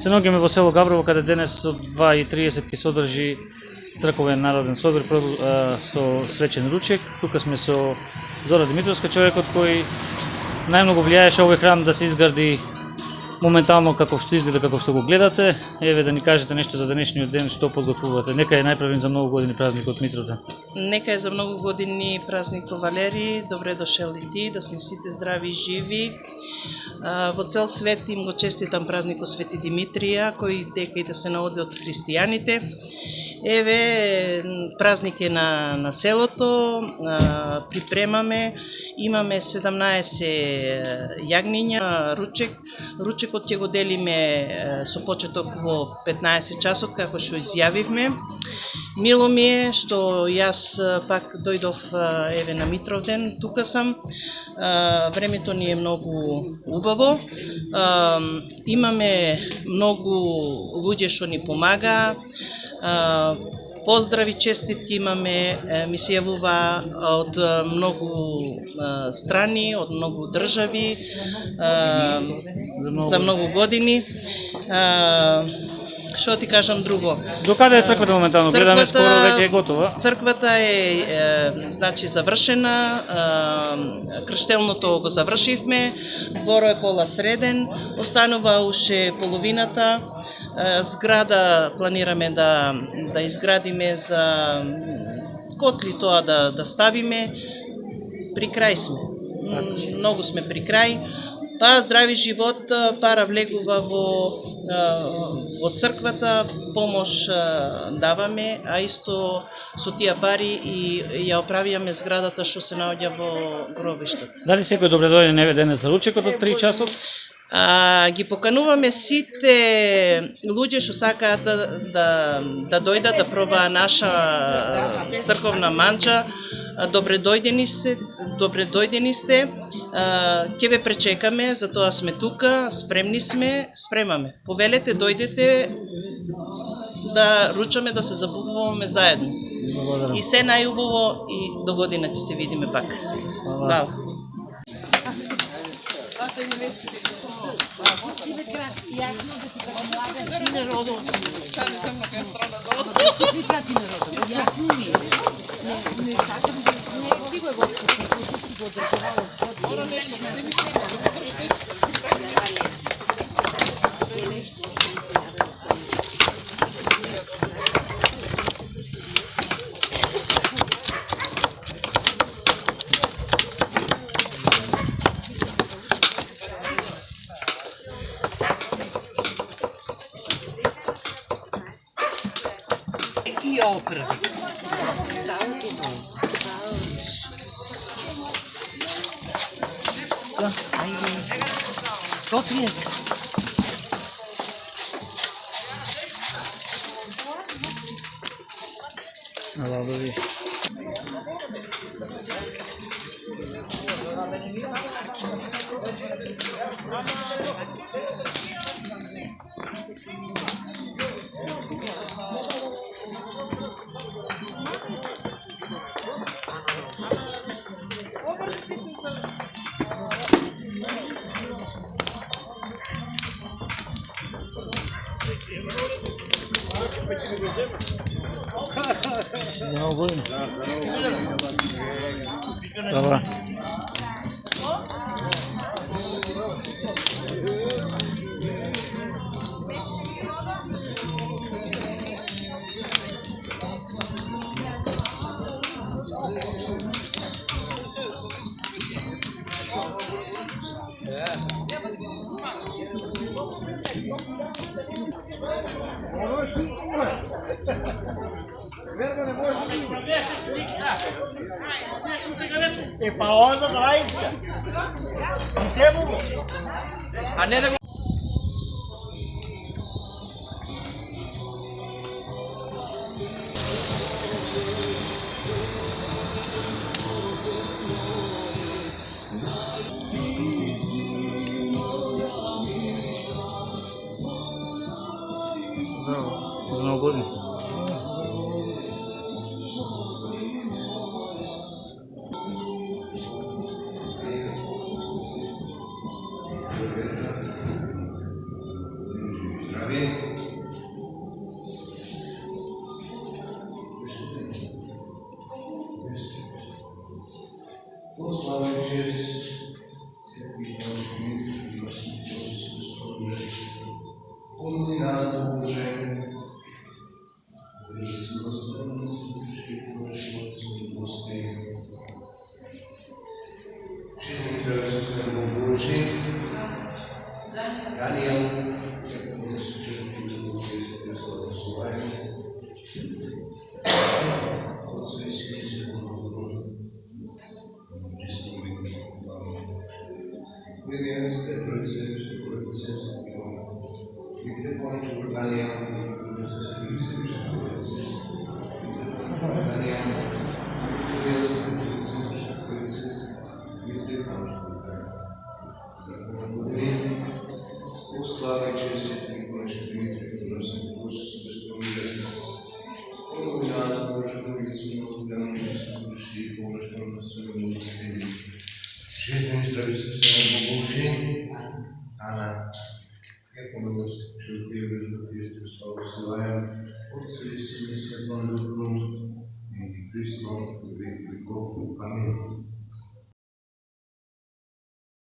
Се наоѓаме во село Габрово, каде денес од 2:30 ќе се одржи црковен народен собир со свечен ручек. Тука сме со Зора Димитровска, човекот кој најмногу влијаеше овој храм да се изгради моментално како што изгледа, како што го гледате. Еве да ни кажете нешто за денешниот ден, што подготвувате. Нека е најправен за многу години празникот Митровден. Нека е за многу години празник Валери. Добре дошел и ти, да сме сите здрави и живи. Во цел свет им го честитам празникот Свети Димитрија, кој дека и да се наоди од христијаните. Еве, празник е на селото, припремаме, имаме 17 јагниња, ручекот ќе го делиме со почеток во 15 часот, како што изјавивме. Мило ми е што јас пак дојдов еве на Митровден, тука сум. Времето ни е многу убаво. Имаме многу луѓе што ни помагаа. Поздрави, честитки имаме, ми се јавува од многу страни, од многу држави, за многу години. Што ти кажам друго? До каде е црквата моментално? Гледаме скоро веќе е готова. Црквата е значи завршена, крштелното го завршивме, дворо е пола среден, останува уште половината. Зграда планираме да изградиме за котли тоа да ставиме. При крај сме. Многу сме при крај. Па здрави живот, пара влегува во црквата, помош даваме, а исто со тие пари и ја оправиаме зградата што се наоѓа во гробиштето. Дали секој добре дојде неве денес за ручекот од 3 часот? Ги покануваме сите луѓе што сакаат да дојдат да пробаа наша црковна манџа. Добре дојдени сте. Ќе ве пречекаме, затоа сме тука, спремни сме, спремаме. Повелете, дојдете да ручаме, да се забавуваме заедно. Благодарам. И се најубаво и до година ќе се видиме пак. Хвала. И опра. Готови. Ладови. Много години. Добро. E pausa atrás, cara. Não temos. A nega. За Новый год. Амин. Слава чест, всякий Божий, Господи, помни нас, Боже, Христос, Господи, Господи, жизнь Твоя, Божий, Daniel, Williams, the princess, we can point to Daniel, Слава честь и прочь, Дмитрий, просим, Господи, беспомилуй. Помилуй нас, Боже, Богице, Господи, души, помощь нам на своем милости. Жизнь и здравие Святому Божий. Ана. Я помилуюсь, что ты веришь, славу славим. Отцу и Сыну и Святому Духу, и Христом, и веков. Аминь.